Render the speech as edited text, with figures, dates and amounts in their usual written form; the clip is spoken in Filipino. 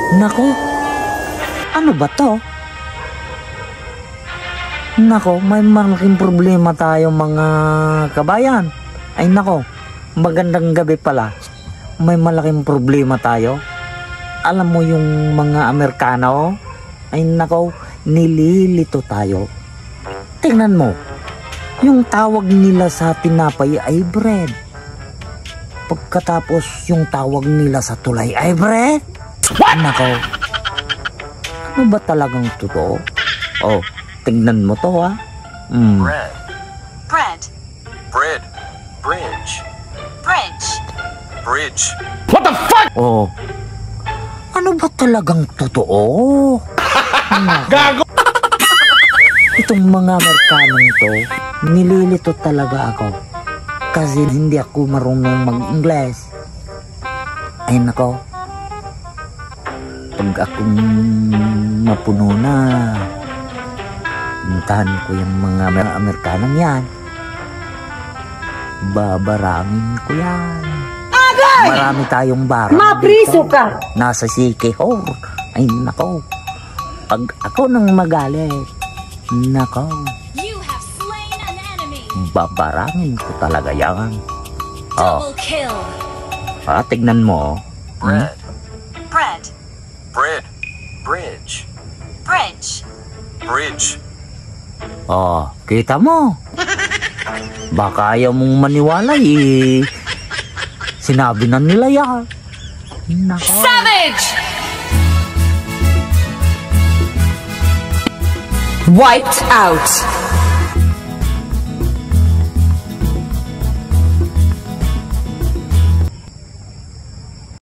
Nako, ano ba to? Nako, may malaking problema tayo mga kabayan. Ay nako, magandang gabi pala. May malaking problema tayo. Alam mo yung mga Amerikano? Ay nako, nililito tayo. Tingnan mo, yung tawag nila sa tinapay ay bread. Pagkatapos yung tawag nila sa tulay ay bread. Nako, ano ba talagang totoo? Oh, tingnan mo to ha. Bread. Bread. Bread. Bridge. Bridge. Bridge. What the fuck? Oh, ano ba talagang totoo? Gago! Itong mga Amerikanong to, nililito talaga ako. Kasi hindi ako marunong mag-Ingles. Ay nako, pag akong mapuno na, puntahan ko yung mga Amerikanong yan. Babarangin ko yan. Agay! Marami tayong barang. Mapriso ka! Nasa Sikihor. Ay nako, pag ako nang magalit, nako, You have slain an enemy. babarangin ko talaga yan. Double kill. Tignan mo. Bread. Bread. Bread. Bridge. Bridge. Bridge. Kita mo. Baka ayaw mong maniwala eh. Sinabi na nila yan. Nako. Savage! Wiped out.